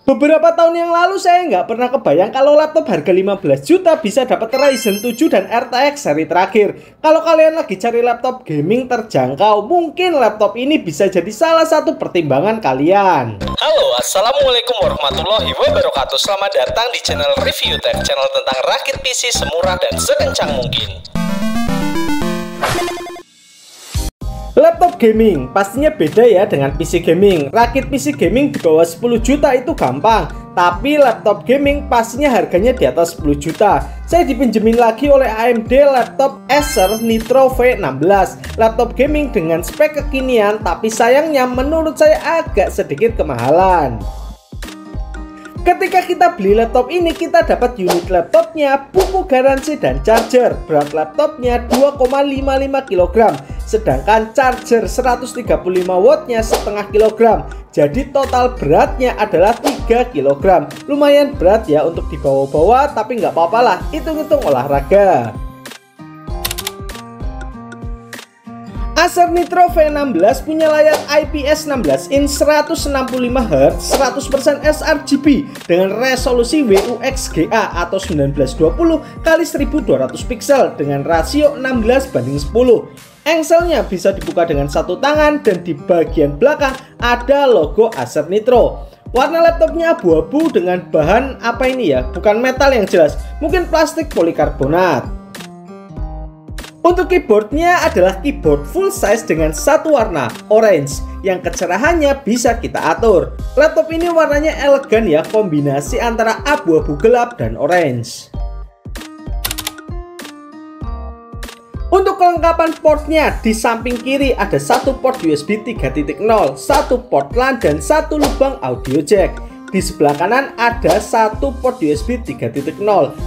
Beberapa tahun yang lalu saya nggak pernah kebayang kalau laptop harga 15 juta bisa dapat Ryzen 7 dan RTX seri terakhir. Kalau kalian lagi cari laptop gaming terjangkau, mungkin laptop ini bisa jadi salah satu pertimbangan kalian. Halo, assalamualaikum warahmatullahi wabarakatuh. Selamat datang di channel Review Tech, channel tentang rakit PC semurah dan sekencang mungkin. Laptop gaming pastinya beda ya dengan PC gaming. Rakit PC gaming di bawah 10 juta itu gampang, tapi laptop gaming pastinya harganya di atas 10 juta. Saya dipinjemin lagi oleh AMD laptop Acer Nitro V16, laptop gaming dengan spek kekinian, tapi sayangnya menurut saya agak sedikit kemahalan. Ketika kita beli laptop ini, kita dapat unit laptopnya, buku garansi dan charger. Berat laptopnya 2,55 kg, sedangkan charger 135 wattnya setengah kilogram. Jadi total beratnya adalah 3 kg. Lumayan berat ya untuk dibawa-bawa, tapi nggak apa-apa lah, hitung-hitung olahraga. Acer Nitro V16 punya layar IPS 16 inch 165Hz 100% sRGB dengan resolusi WUXGA atau 1920x1200 pixel dengan rasio 16:10. Engselnya bisa dibuka dengan satu tangan dan di bagian belakang ada logo Acer Nitro. Warna laptopnya abu-abu dengan bahan apa ini ya? Bukan metal yang jelas, mungkin plastik polikarbonat. Untuk keyboardnya adalah keyboard full size dengan satu warna, orange, yang kecerahannya bisa kita atur. Laptop ini warnanya elegan ya, kombinasi antara abu-abu gelap dan orange. Untuk kelengkapan portnya, di samping kiri ada satu port USB 3.0, satu port LAN dan satu lubang audio jack. Di sebelah kanan ada satu port USB 3.0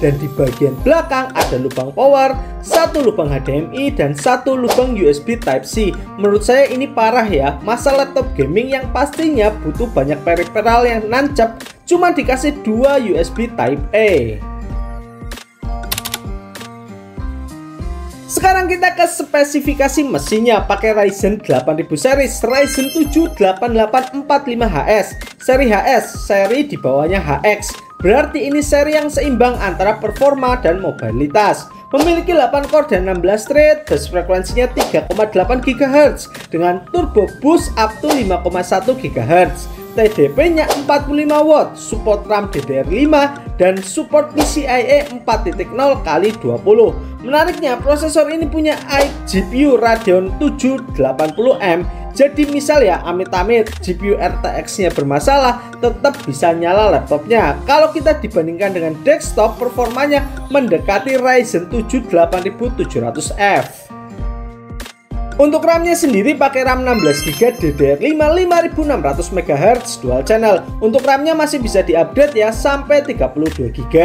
dan di bagian belakang ada lubang power, satu lubang HDMI dan satu lubang USB Type-C. Menurut saya ini parah ya, masa laptop gaming yang pastinya butuh banyak peripheral yang nancep cuma dikasih dua USB Type-A. Sekarang kita ke spesifikasi mesinnya, pakai Ryzen 8000 series, Ryzen 7 8845HS, seri HS, seri di bawahnya HX. Berarti ini seri yang seimbang antara performa dan mobilitas. Memiliki 8 core dan 16 thread, bus frekuensinya 3,8 GHz dengan turbo boost up to 5,1 GHz. TDP-nya 45 watt, support RAM DDR5 dan support PCIe 4.0x20. Menariknya, prosesor ini punya GPU Radeon 7 80M. Jadi misal ya, amit-amit GPU RTX-nya bermasalah, tetap bisa nyala laptopnya. Kalau kita bandingkan dengan desktop, performanya mendekati Ryzen 7 8700F. Untuk RAM-nya sendiri pakai RAM 16GB DDR5 5600 MHz dual channel. Untuk RAM-nya masih bisa diupgrade ya sampai 32GB.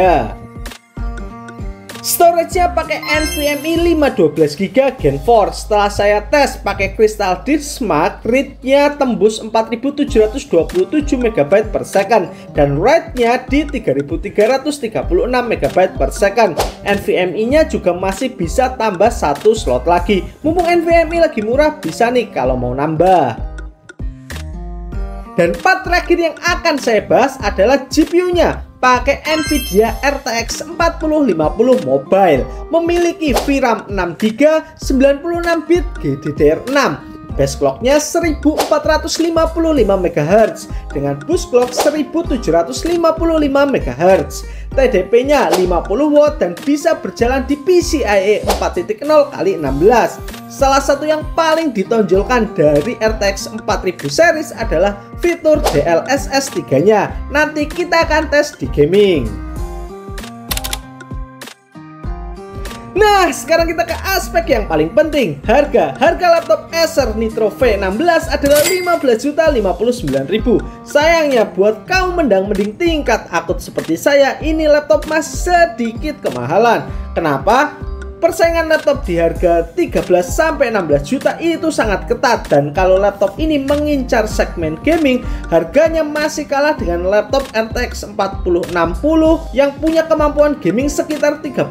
Storage-nya pakai NVMe 512GB Gen 4. Setelah saya tes pakai Crystal Disk Smart, read-nya tembus 4727 MB per second dan write-nya di 3336 MB per second. NVMe-nya juga masih bisa tambah satu slot lagi. Mumpung NVMe lagi murah, bisa nih kalau mau nambah. Dan part terakhir yang akan saya bahas adalah GPU-nya. Pakai Nvidia RTX 4050 Mobile, memiliki VRAM 6GB 96 bit GDDR6. Base clock-nya 1455 MHz dengan boost clock 1755 MHz. TDP-nya 50 watt dan bisa berjalan di PCIe 4.0x16. Salah satu yang paling ditonjolkan dari RTX 4000 series adalah fitur DLSS 3-nya. Nanti kita akan tes di gaming. Nah, sekarang kita ke aspek yang paling penting, harga. Harga laptop Acer Nitro V16 adalah 15.059.000. Sayangnya buat kaum mendang-mending tingkat akut seperti saya, ini laptop masih sedikit kemahalan. Kenapa? Persaingan laptop di harga 13-16 juta itu sangat ketat, dan kalau laptop ini mengincar segmen gaming, harganya masih kalah dengan laptop RTX 4060 yang punya kemampuan gaming sekitar 30%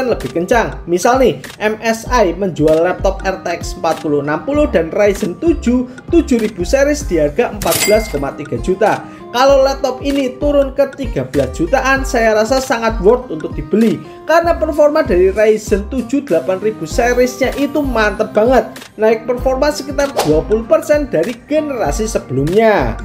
lebih kencang. Misal nih, MSI menjual laptop RTX 4060 dan Ryzen 7 7000 series di harga 14,3 juta. Kalau laptop ini turun ke 13 jutaan, saya rasa sangat worth untuk dibeli karena performa dari Ryzen 7 8000 seriesnya itu mantep banget, naik performa sekitar 20% dari generasi sebelumnya.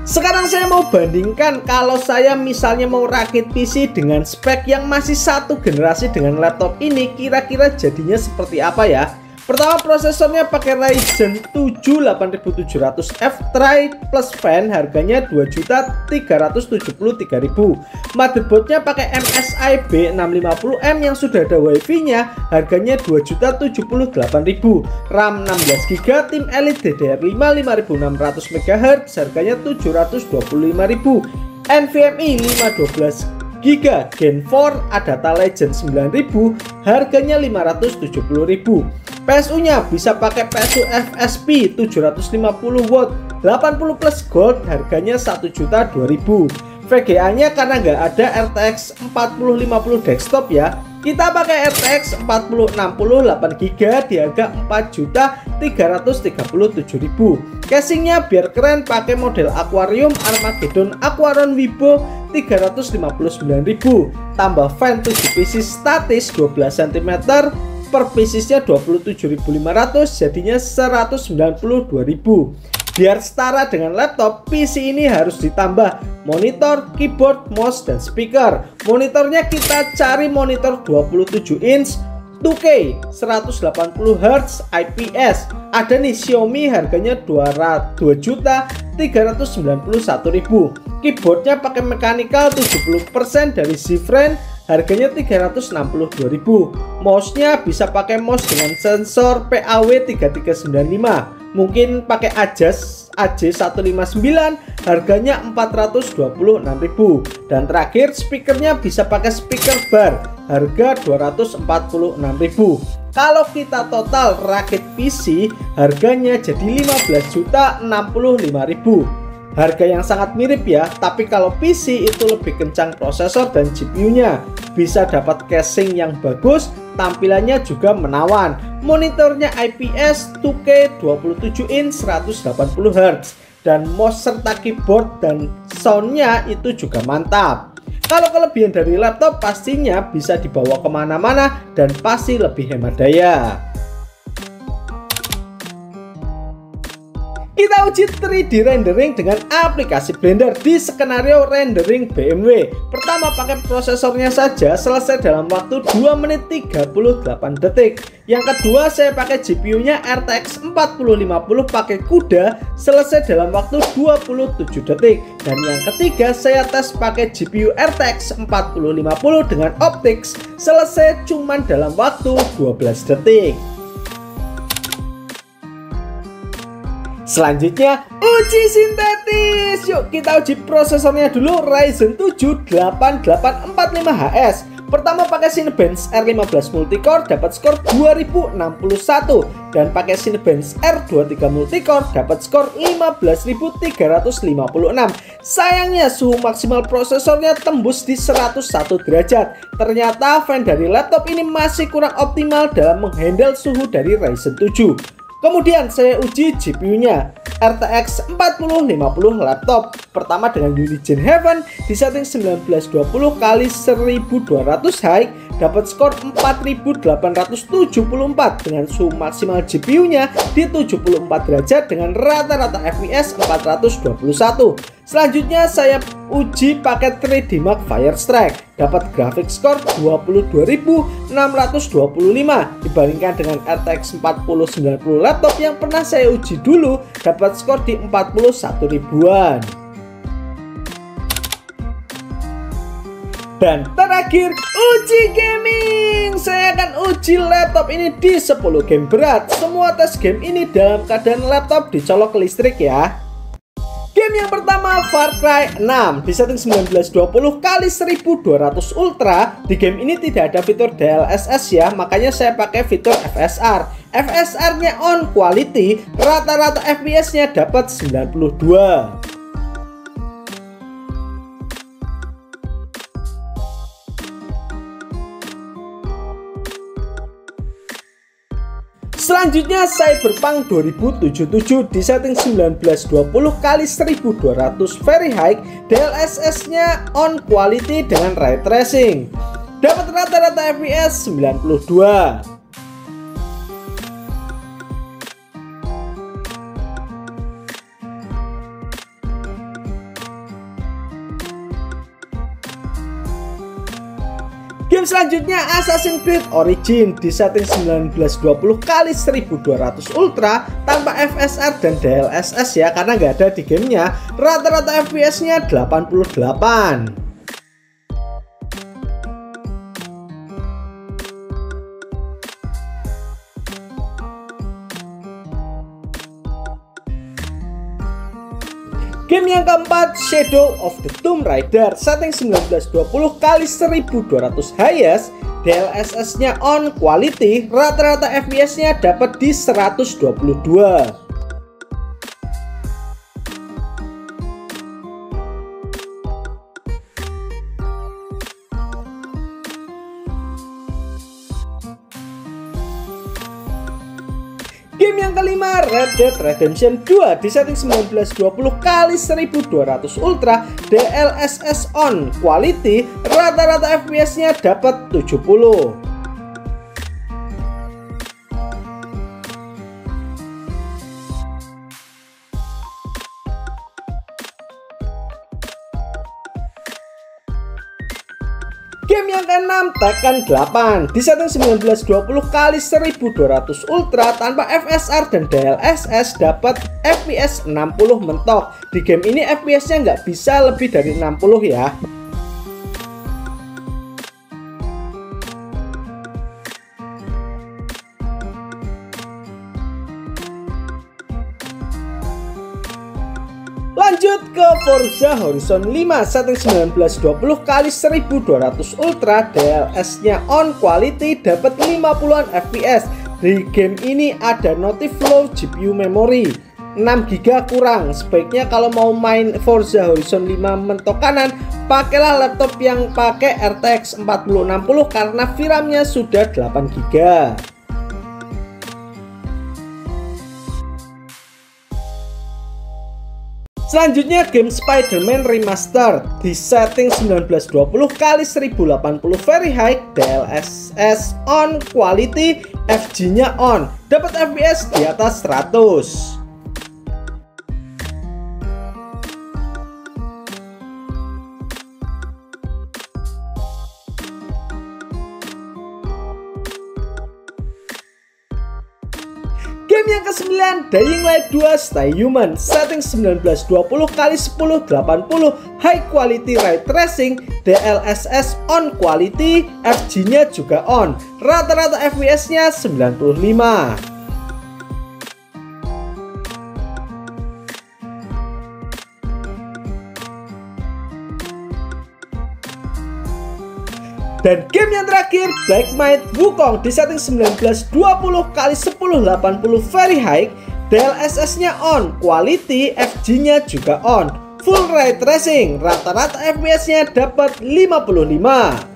Sekarang saya mau bandingkan kalau saya misalnya mau rakit PC dengan spek yang masih satu generasi dengan laptop ini, kira-kira jadinya seperti apa ya. Pertama, prosesornya pakai Ryzen 7 8700F Tri plus fan, harganya 2.373.000. Motherboardnya pakai MSI B650M yang sudah ada wifi-nya, harganya 2.078.000. RAM 16GB Tim Elite DDR5 5600 MHz, harganya 725.000. NVMe 512GB Gen 4 Adata Legend 9000, harganya 570.000. PSU-nya bisa pakai PSU FSP 750 watt 80 plus gold, harganya 1.002.000. VGA-nya karena nggak ada RTX 4050 desktop ya, kita pakai RTX 4060 8GB di harga 4.337.000. Casingnya biar keren pakai model Aquarium Armageddon Aquaron Wibo 359.000. Tambah fan 7 pieces statis 12 cm per piecesnya 27.500, jadinya 192.000. Biar setara dengan laptop, PC ini harus ditambah monitor, keyboard, mouse, dan speaker. Monitornya kita cari monitor 27 inch 2K 180Hz IPS. Ada nih Xiaomi, harganya 2.391.000. Keyboardnya pakai mechanical 70% dari Zfriend, harganya 362.000. Mouse-nya bisa pakai mouse dengan sensor PAW3395. Mungkin pakai Ajas AJ159, harganya 426.000. Dan terakhir, speakernya bisa pakai speaker bar, harga 246.000. Kalau kita total rakit PC, harganya jadi 15.065.000. Harga yang sangat mirip ya, tapi kalau PC itu lebih kencang prosesor dan GPU-nya. Bisa dapat casing yang bagus, tampilannya juga menawan. Monitornya IPS 2K 27 inch 180Hz, dan mouse serta keyboard dan soundnya itu juga mantap. Kalau kelebihan dari laptop pastinya bisa dibawa kemana-mana dan pasti lebih hemat daya. Kita uji 3D rendering dengan aplikasi Blender di skenario rendering BMW. Pertama, pakai prosesornya saja, selesai dalam waktu 2 menit 38 detik. Yang kedua, saya pakai GPU-nya RTX 4050 pakai CUDA, selesai dalam waktu 27 detik. Dan yang ketiga, saya tes pakai GPU RTX 4050 dengan Optix, selesai cuman dalam waktu 12 detik. Selanjutnya, uji sintetis. Yuk kita uji prosesornya dulu. Ryzen 7 8845HS. Pertama pakai Cinebench R15 Multicore, dapat skor 2061. Dan pakai Cinebench R23 Multicore, dapat skor 15.356. Sayangnya suhu maksimal prosesornya tembus di 101 derajat. Ternyata fan dari laptop ini masih kurang optimal dalam menghandle suhu dari Ryzen 7. Kemudian saya uji GPU-nya, RTX 4050 laptop. Pertama dengan Unigen Heaven di setting 1920 x 1200 high, dapat skor 4874 dengan suhu maksimal GPU-nya di 74 derajat dengan rata-rata FPS 421. Selanjutnya saya uji pakai 3D Mark Firestrike, dapat grafik skor 22.625 dibandingkan dengan RTX 4090 laptop yang pernah saya uji dulu, dapat skor di 41 ribuan. Dan terakhir, uji gaming. Saya akan uji laptop ini di 10 game berat. Semua tes game ini dalam keadaan laptop dicolok ke listrik ya. Game yang pertama, Far Cry 6 di setting 1920 x 1200 Ultra. Di game ini tidak ada fitur DLSS ya, makanya saya pakai fitur FSR. FSR-nya on quality, rata-rata FPS-nya dapat 92. Selanjutnya Cyberpunk 2077 di setting 1920x1200 very high, DLSS nya on quality dengan ray tracing. Dapat rata-rata FPS 92. Game selanjutnya Assassin's Creed Origins di setting 1920x1200 Ultra tanpa FSR dan DLSS ya, karena nggak ada di gamenya. Rata-rata FPS nya 88. Game yang keempat Shadow of the Tomb Raider setting 1920x1200 highest, DLSS nya on quality, rata-rata FPS nya dapat di 122. Game yang kelima Red Dead Redemption 2 di setting 1920x1200 Ultra, DLSS on quality, rata-rata FPS nya dapat 70. Game yang keenam Tekken 8 di setting 1920x1200 Ultra tanpa FSR dan DLSS, dapat FPS 60 mentok. Di game ini FPS nya nggak bisa lebih dari 60 ya. Lanjut ke Forza Horizon 5 setting 1920x1200 Ultra, DLSS nya on quality, dapat 50-an FPS. Di game ini ada notif low GPU memory 6GB kurang. Sebaiknya kalau mau main Forza Horizon 5 mentok kanan, pakailah laptop yang pakai RTX 4060 karena VRAM-nya sudah 8GB. Selanjutnya game Spider-Man Remastered di setting 1920x1080 very high, DLSS on quality, FG nya on, dapat FPS di atas 100. Game yang ke-9 Dying Light 2 Stay Human setting 1920x1080 high quality ray tracing, DLSS on quality, FG nya juga on, rata-rata FPS nya 95. Dan game yang terakhir Black Myth Wukong di setting 1920x1080 very high, DLSS nya on quality, FG nya juga on, full ray tracing, rata-rata FPS nya dapat 55.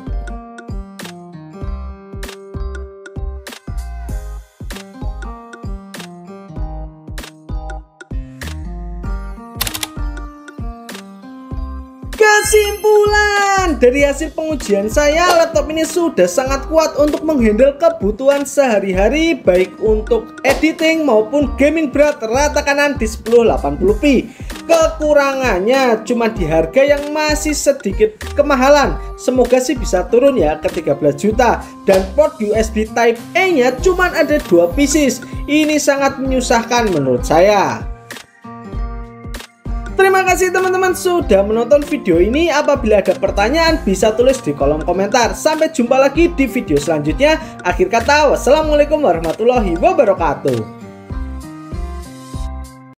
Kesimpulan dari hasil pengujian saya, laptop ini sudah sangat kuat untuk menghandle kebutuhan sehari-hari, baik untuk editing maupun gaming berat rata kanan di 1080p. Kekurangannya cuma di harga yang masih sedikit kemahalan. Semoga sih bisa turun ya ke 13 juta. Dan port USB Type A nya cuma ada 2 pieces. Ini sangat menyusahkan menurut saya. Terima kasih teman-teman sudah menonton video ini. Apabila ada pertanyaan bisa tulis di kolom komentar. Sampai jumpa lagi di video selanjutnya. Akhir kata, wassalamualaikum warahmatullahi wabarakatuh.